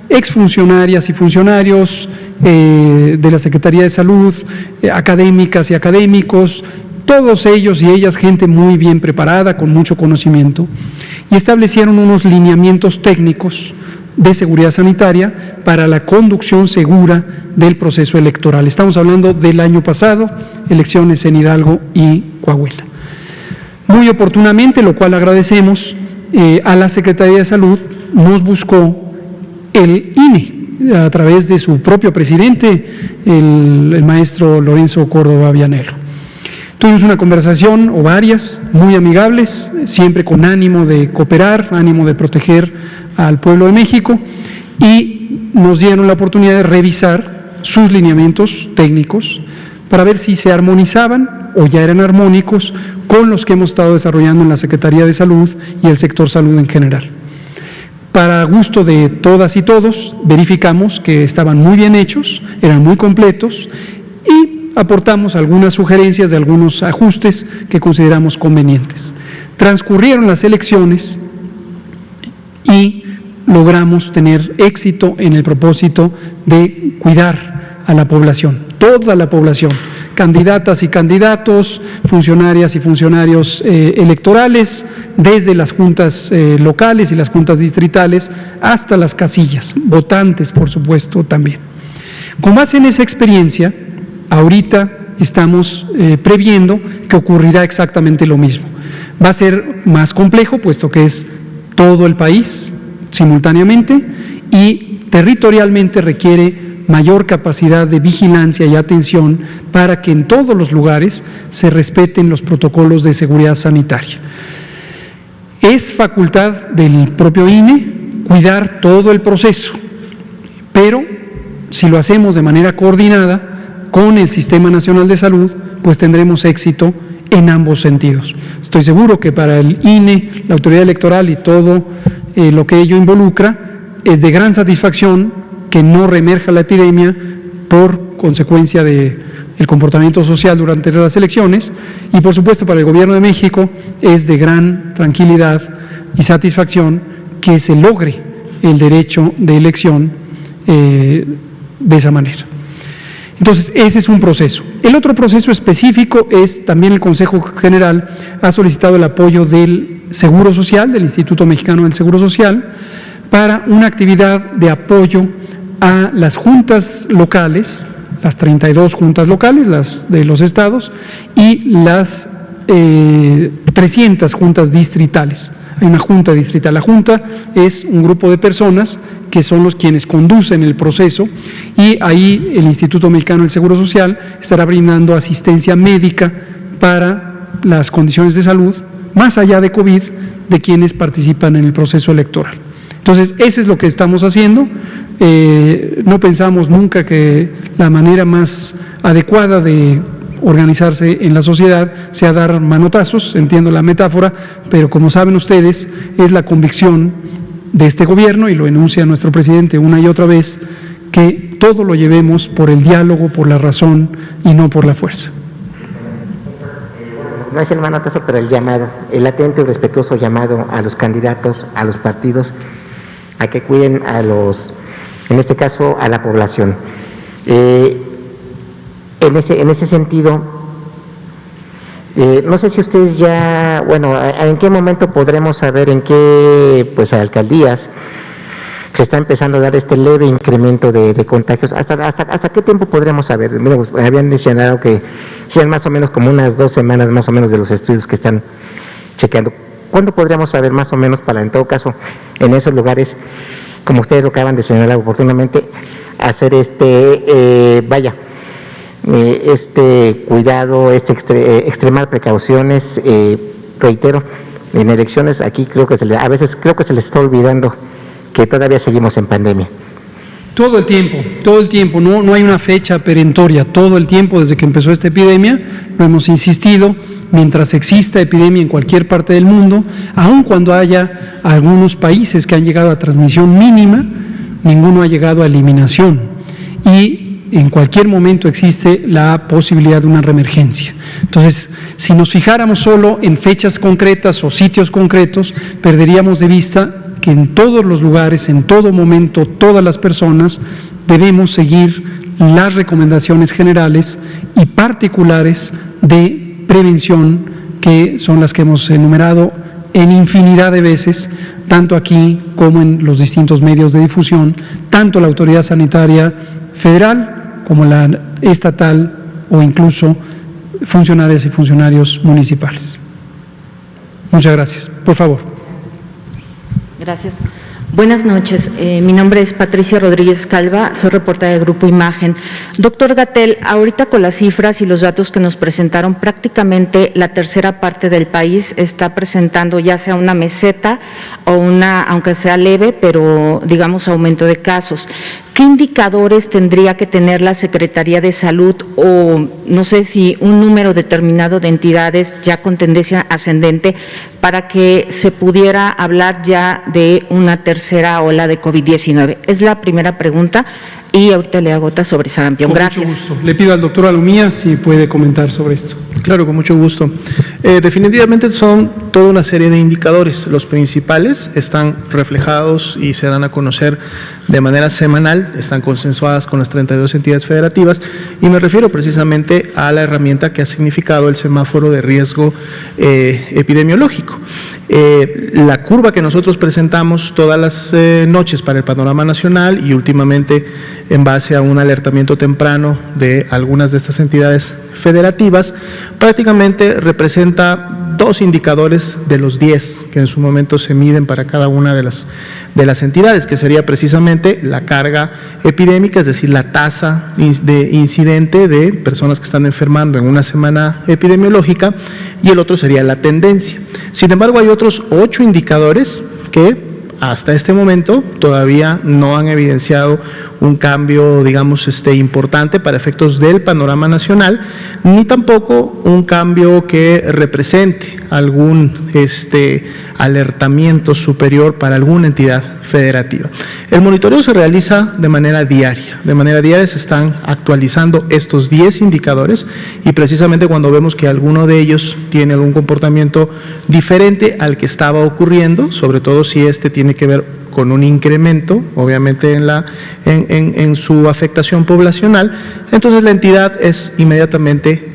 exfuncionarias y funcionarios de la Secretaría de Salud, académicas y académicos, todos ellos y ellas gente muy bien preparada, con mucho conocimiento, y establecieron unos lineamientos técnicos de seguridad sanitaria para la conducción segura del proceso electoral. Estamos hablando del año pasado, elecciones en Hidalgo y Coahuila. Muy oportunamente, lo cual agradecemos, a la Secretaría de Salud nos buscó el INE, a través de su propio presidente, el maestro Lorenzo Córdoba Vianello. Tuvimos una conversación, o varias, muy amigables, siempre con ánimo de cooperar, ánimo de proteger al pueblo de México, y nos dieron la oportunidad de revisar sus lineamientos técnicos para ver si se armonizaban o ya eran armónicos con los que hemos estado desarrollando en la Secretaría de Salud y el sector salud en general. Para gusto de todas y todos, verificamos que estaban muy bien hechos, eran muy completos y aportamos algunas sugerencias de algunos ajustes que consideramos convenientes. Transcurrieron las elecciones y logramos tener éxito en el propósito de cuidar a la población, toda la población, candidatas y candidatos, funcionarias y funcionarios electorales, desde las juntas locales y las juntas distritales hasta las casillas, votantes por supuesto también. Con base en esa experiencia, ahorita estamos previendo que ocurrirá exactamente lo mismo. Va a ser más complejo, puesto que es todo el país simultáneamente y territorialmente requiere mayor capacidad de vigilancia y atención para que en todos los lugares se respeten los protocolos de seguridad sanitaria. Es facultad del propio INE cuidar todo el proceso, pero si lo hacemos de manera coordinada con el Sistema Nacional de Salud, pues tendremos éxito en ambos sentidos. Estoy seguro que para el INE, la autoridad electoral y todo lo que ello involucra, es de gran satisfacción que no reemerja la epidemia por consecuencia del comportamiento social durante las elecciones, y por supuesto para el Gobierno de México es de gran tranquilidad y satisfacción que se logre el derecho de elección de esa manera. Entonces, ese es un proceso. El otro proceso específico es también el Consejo General ha solicitado el apoyo del Seguro Social, del Instituto Mexicano del Seguro Social, para una actividad de apoyo a las juntas locales, las 32 juntas locales, las de los estados, y las 300 juntas distritales. Hay una junta distrital. La junta es un grupo de personas que son los quienes conducen el proceso, y ahí el Instituto Mexicano del Seguro Social estará brindando asistencia médica para las condiciones de salud, más allá de COVID, de quienes participan en el proceso electoral. Entonces, eso es lo que estamos haciendo. No pensamos nunca que la manera más adecuada de organizarse en la sociedad sea dar manotazos, entiendo la metáfora, pero como saben ustedes, es la convicción de este gobierno, y lo enuncia nuestro presidente una y otra vez, que todo lo llevemos por el diálogo, por la razón y no por la fuerza. No es el manotazo, pero el llamado, el atento y respetuoso llamado a los candidatos, a los partidos, a que cuiden a los, en este caso, a la población. En ese sentido, no sé si ustedes ya, bueno, ¿en qué momento podremos saber en qué alcaldías se está empezando a dar este leve incremento de contagios? ¿Hasta qué tiempo podremos saber? Mira, pues, habían mencionado que sean más o menos como unas 2 semanas más o menos de los estudios que están chequeando. ¿Cuándo podríamos saber más o menos para, en todo caso, en esos lugares, como ustedes lo acaban de señalar oportunamente, hacer cuidado, extremar precauciones? Reitero, en elecciones aquí a veces creo que se les está olvidando que todavía seguimos en pandemia. Todo el tiempo, no hay una fecha perentoria, todo el tiempo desde que empezó esta epidemia, lo hemos insistido, mientras exista epidemia en cualquier parte del mundo, aun cuando haya algunos países que han llegado a transmisión mínima, ninguno ha llegado a eliminación, y en cualquier momento existe la posibilidad de una reemergencia. Entonces, si nos fijáramos solo en fechas concretas o sitios concretos, perderíamos de vista que en todos los lugares, en todo momento, todas las personas debemos seguir las recomendaciones generales y particulares de prevención, que son las que hemos enumerado en infinidad de veces, tanto aquí como en los distintos medios de difusión, tanto la autoridad sanitaria federal como la estatal o incluso funcionarias y funcionarios municipales. Muchas gracias. Por favor. Gracias. Buenas noches. Mi nombre es Patricia Rodríguez Calva, soy reportera de Grupo Imagen. Doctor Gatell, ahorita con las cifras y los datos que nos presentaron, prácticamente la tercera parte del país está presentando ya sea una meseta o aunque sea leve, pero digamos aumento de casos. ¿Qué indicadores tendría que tener la Secretaría de Salud o no sé si un número determinado de entidades ya con tendencia ascendente para que se pudiera hablar ya de una tercera ola de COVID-19? Es la primera pregunta y ahorita le hago otra sobre sarampión. Gracias. Mucho gusto. Le pido al doctor Alumía si puede comentar sobre esto. Claro, con mucho gusto. Definitivamente son toda una serie de indicadores. Los principales están reflejados y se dan a conocer de manera semanal, están consensuadas con las 32 entidades federativas y me refiero precisamente a la herramienta que ha significado el semáforo de riesgo epidemiológico. La curva que nosotros presentamos todas las noches para el panorama nacional y últimamente en base a un alertamiento temprano de algunas de estas entidades federativas, prácticamente representa 2 indicadores de los 10 que en su momento se miden para cada una de las entidades, que sería precisamente la carga epidémica, es decir, la tasa de incidente de personas que están enfermando en una semana epidemiológica, y el otro sería la tendencia. Sin embargo, hay otros 8 indicadores que hasta este momento todavía no han evidenciado un cambio, digamos, importante para efectos del panorama nacional, ni tampoco un cambio que represente algún alertamiento superior para alguna entidad federativa. El monitoreo se realiza de manera diaria. De manera diaria se están actualizando estos 10 indicadores y precisamente cuando vemos que alguno de ellos tiene algún comportamiento diferente al que estaba ocurriendo, sobre todo si tiene que ver con un incremento, obviamente en su afectación poblacional, entonces la entidad es inmediatamente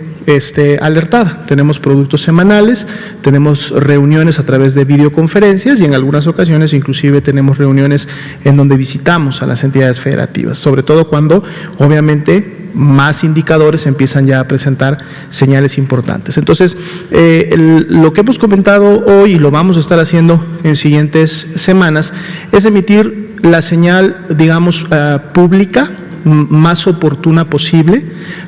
alertada. Tenemos productos semanales, tenemos reuniones a través de videoconferencias y en algunas ocasiones inclusive tenemos reuniones en donde visitamos a las entidades federativas, sobre todo cuando obviamente más indicadores empiezan ya a presentar señales importantes. Entonces, lo que hemos comentado hoy y lo vamos a estar haciendo en siguientes semanas es emitir la señal, digamos, pública más oportuna posible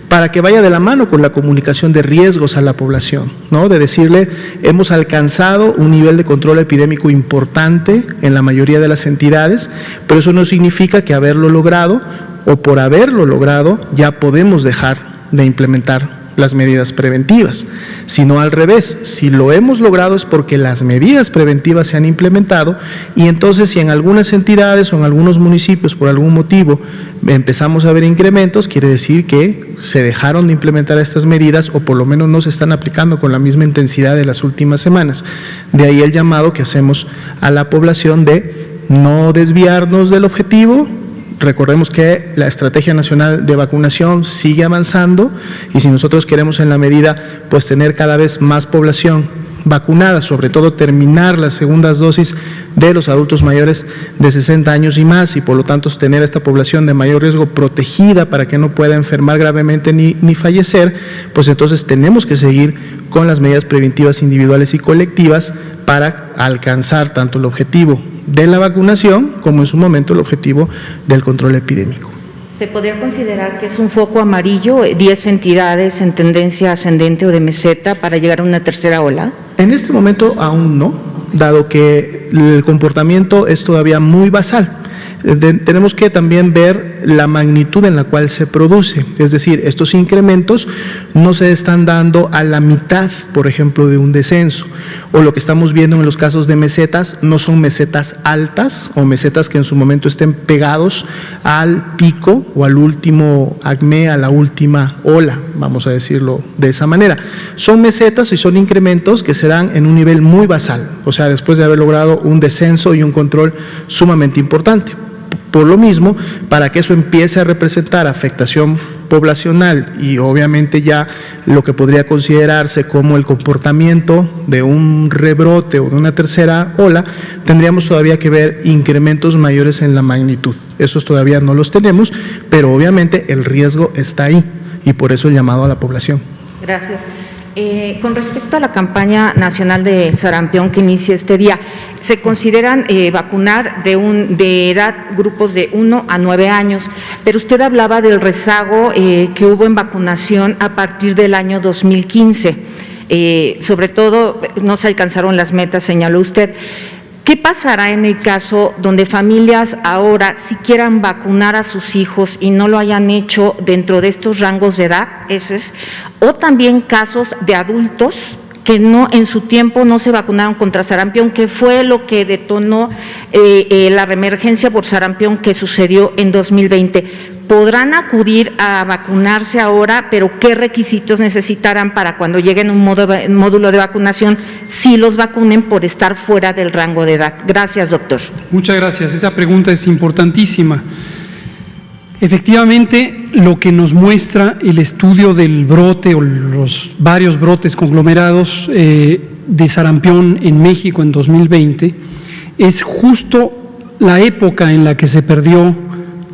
para que vaya de la mano con la comunicación de riesgos a la población, ¿no? De decirle, hemos alcanzado un nivel de control epidémico importante en la mayoría de las entidades, pero eso no significa que haberlo logrado o por haberlo logrado ya podemos dejar de implementar las medidas preventivas, sino al revés, si lo hemos logrado es porque las medidas preventivas se han implementado y entonces si en algunas entidades o en algunos municipios por algún motivo empezamos a ver incrementos, quiere decir que se dejaron de implementar estas medidas o por lo menos no se están aplicando con la misma intensidad de las últimas semanas. De ahí el llamado que hacemos a la población de no desviarnos del objetivo. Recordemos que la Estrategia Nacional de Vacunación sigue avanzando y si nosotros queremos en la medida pues tener cada vez más población vacunadas, sobre todo terminar las segundas dosis de los adultos mayores de 60 años y más, y por lo tanto tener a esta población de mayor riesgo protegida para que no pueda enfermar gravemente ni fallecer, pues entonces tenemos que seguir con las medidas preventivas individuales y colectivas para alcanzar tanto el objetivo de la vacunación como en su momento el objetivo del control epidémico. ¿Se podría considerar que es un foco amarillo, 10 entidades en tendencia ascendente o de meseta para llegar a una tercera ola? En este momento aún no, dado que el comportamiento es todavía muy basal. Tenemos que también ver la magnitud en la cual se produce, es decir, estos incrementos no se están dando a la mitad, por ejemplo, de un descenso, o lo que estamos viendo en los casos de mesetas no son mesetas altas o mesetas que en su momento estén pegados al pico o al último acme, a la última ola, vamos a decirlo de esa manera. Son mesetas y son incrementos que se dan en un nivel muy basal, o sea, después de haber logrado un descenso y un control sumamente importante. Por lo mismo, para que eso empiece a representar afectación poblacional y obviamente ya lo que podría considerarse como el comportamiento de un rebrote o de una tercera ola, tendríamos todavía que ver incrementos mayores en la magnitud. Esos todavía no los tenemos, pero obviamente el riesgo está ahí y por eso el llamado a la población. Gracias. Con respecto a la campaña nacional de sarampión que inicia este día, se consideran vacunar de edad grupos de 1 a 9 años, pero usted hablaba del rezago que hubo en vacunación a partir del año 2015. Sobre todo, no se alcanzaron las metas, señaló usted. ¿Qué pasará en el caso donde familias ahora sí quieran vacunar a sus hijos y no lo hayan hecho dentro de estos rangos de edad? Eso es. O también casos de adultos que no en su tiempo no se vacunaron contra sarampión, que fue lo que detonó la reemergencia por sarampión que sucedió en 2020. Podrán acudir a vacunarse ahora, pero ¿qué requisitos necesitarán para cuando lleguen a un módulo de vacunación si los vacunen por estar fuera del rango de edad? Gracias, doctor. Muchas gracias. Esta pregunta es importantísima. Efectivamente, lo que nos muestra el estudio del brote o los varios brotes conglomerados de sarampión en México en 2020 es justo la época en la que se perdió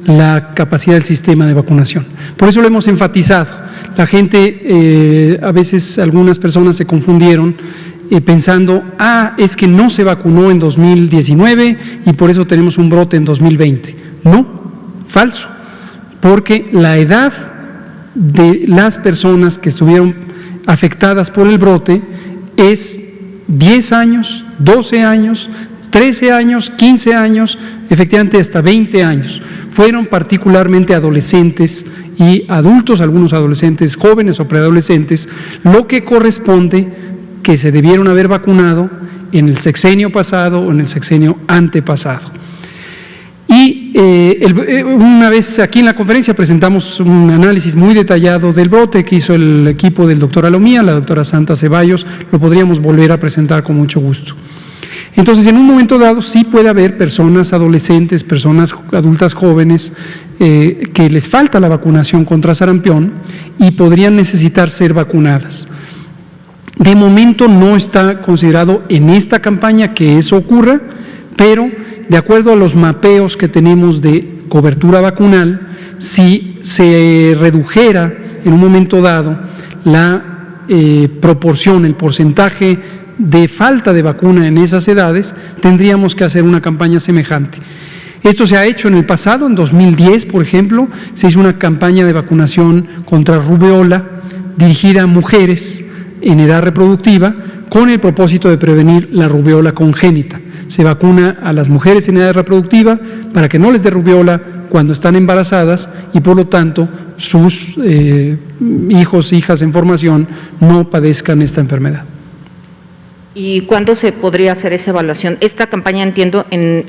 la capacidad del sistema de vacunación. Por eso lo hemos enfatizado. La gente, a veces algunas personas se confundieron pensando, es que no se vacunó en 2019 y por eso tenemos un brote en 2020. No, falso, porque la edad de las personas que estuvieron afectadas por el brote es 10 años, 12 años, 13 años, 15 años, efectivamente hasta 20 años. Fueron particularmente adolescentes y adultos, algunos adolescentes jóvenes o preadolescentes, lo que corresponde que se debieron haber vacunado en el sexenio pasado o en el sexenio antepasado. Y una vez aquí en la conferencia presentamos un análisis muy detallado del brote que hizo el equipo del doctor Alomía, la doctora Santa Ceballos, lo podríamos volver a presentar con mucho gusto. Entonces, en un momento dado sí puede haber personas adolescentes, personas adultas jóvenes que les falta la vacunación contra sarampión y podrían necesitar ser vacunadas. De momento no está considerado en esta campaña que eso ocurra, pero de acuerdo a los mapeos que tenemos de cobertura vacunal, si se redujera en un momento dado la proporción, el porcentaje de falta de vacuna en esas edades, tendríamos que hacer una campaña semejante. Esto se ha hecho en el pasado, en 2010, por ejemplo, se hizo una campaña de vacunación contra rubiola dirigida a mujeres en edad reproductiva con el propósito de prevenir la rubiola congénita. Se vacuna a las mujeres en edad reproductiva para que no les dé rubiola cuando están embarazadas y por lo tanto sus hijos, hijas en formación no padezcan esta enfermedad. ¿Y cuándo se podría hacer esa evaluación? Esta campaña, entiendo,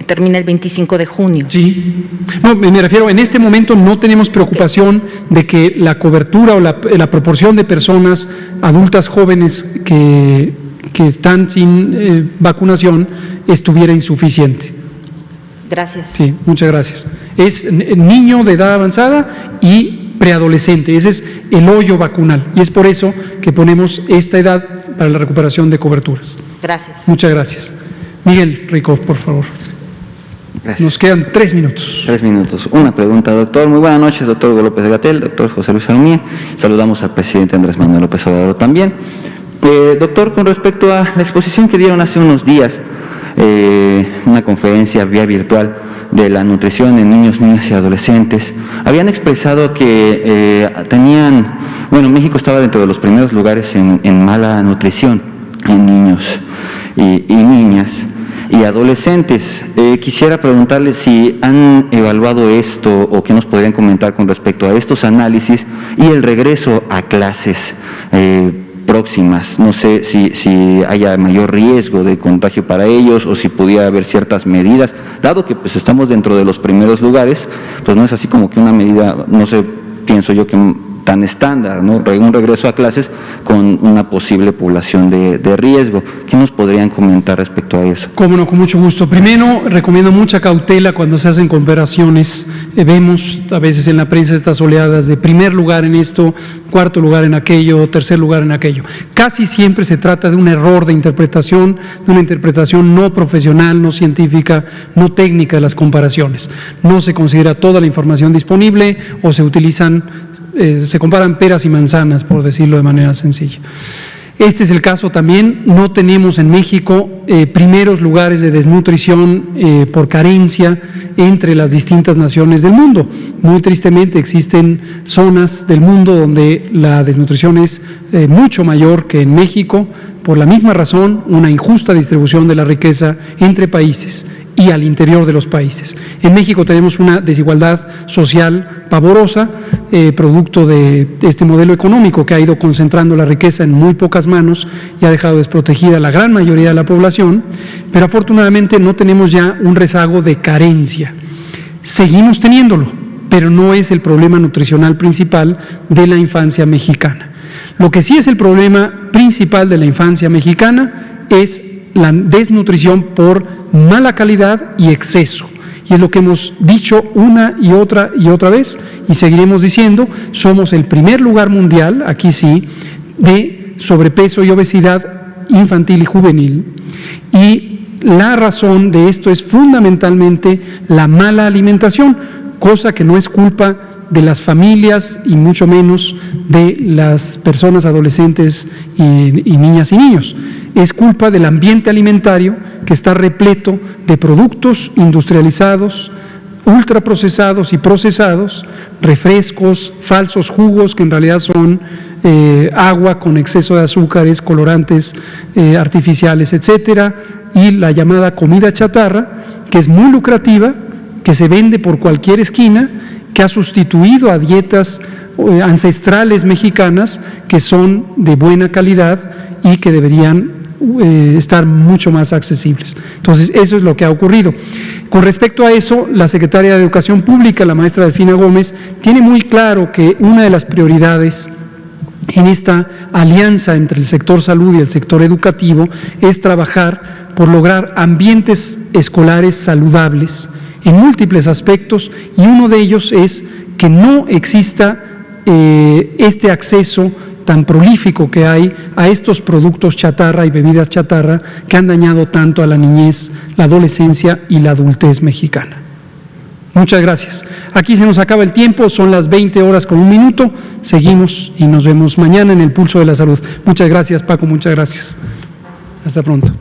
termina el 25 de junio. Sí. No, me refiero, en este momento no tenemos preocupación de que la cobertura o la proporción de personas adultas jóvenes que están sin vacunación estuviera insuficiente. Gracias. Sí, muchas gracias. Es niño de edad avanzada y preadolescente. Ese es el hoyo vacunal y es por eso que ponemos esta edad para la recuperación de coberturas. Gracias. Muchas gracias. Miguel Rico, por favor. Gracias. Nos quedan 3 minutos. 3 minutos. Una pregunta, doctor. Muy buenas noches, doctor Hugo López-Gatell, doctor José Luis Salomía. Saludamos al presidente Andrés Manuel López Obrador también. Doctor, con respecto a la exposición que dieron hace unos días, una conferencia vía virtual de la nutrición en niños, niñas y adolescentes, habían expresado que México estaba dentro de los primeros lugares en mala nutrición en niños y niñas y adolescentes. Quisiera preguntarles si han evaluado esto o qué nos podrían comentar con respecto a estos análisis y el regreso a clases próximas. No sé si haya mayor riesgo de contagio para ellos o si pudiera haber ciertas medidas, dado que pues estamos dentro de los primeros lugares, pues no es así como que una medida, no sé, pienso yo que tan estándar, ¿no? Un regreso a clases con una posible población de riesgo. ¿Qué nos podrían comentar respecto a eso? Cómo no, con mucho gusto. Primero, recomiendo mucha cautela cuando se hacen comparaciones. Vemos a veces en la prensa estas oleadas de primer lugar en esto, cuarto lugar en aquello, tercer lugar en aquello. Casi siempre se trata de un error de interpretación, de una interpretación no profesional, no científica, no técnica de las comparaciones. No se considera toda la información disponible o se comparan peras y manzanas, por decirlo de manera sencilla. Este es el caso también. No tenemos en México primeros lugares de desnutrición por carencia entre las distintas naciones del mundo. Muy tristemente existen zonas del mundo donde la desnutrición es mucho mayor que en México, por la misma razón, una injusta distribución de la riqueza entre países y al interior de los países. En México tenemos una desigualdad social pavorosa, producto de este modelo económico que ha ido concentrando la riqueza en muy pocas manos y ha dejado desprotegida a la gran mayoría de la población, pero afortunadamente no tenemos ya un rezago de carencia. Seguimos teniéndolo, pero no es el problema nutricional principal de la infancia mexicana. Lo que sí es el problema principal de la infancia mexicana es la desnutrición por mala calidad y exceso. Y es lo que hemos dicho una y otra vez, y seguiremos diciendo. Somos el primer lugar mundial, aquí sí, de sobrepeso y obesidad infantil y juvenil. Y la razón de esto es fundamentalmente la mala alimentación, cosa que no es culpa de las familias y mucho menos de las personas adolescentes y niñas y niños. Es culpa del ambiente alimentario que está repleto de productos industrializados, ultraprocesados y procesados, refrescos, falsos jugos que en realidad son agua con exceso de azúcares, colorantes artificiales, etcétera, y la llamada comida chatarra, que es muy lucrativa, que se vende por cualquier esquina, que ha sustituido a dietas ancestrales mexicanas que son de buena calidad y que deberían estar mucho más accesibles. Entonces, eso es lo que ha ocurrido. Con respecto a eso, la secretaria de Educación Pública, la maestra Delfina Gómez, tiene muy claro que una de las prioridades en esta alianza entre el sector salud y el sector educativo es trabajar por lograr ambientes escolares saludables en múltiples aspectos, y uno de ellos es que no exista este acceso tan prolífico que hay a estos productos chatarra y bebidas chatarra que han dañado tanto a la niñez, la adolescencia y la adultez mexicana. Muchas gracias. Aquí se nos acaba el tiempo, son las 20:01. Seguimos y nos vemos mañana en el Pulso de la Salud. Muchas gracias, Paco, muchas gracias. Hasta pronto.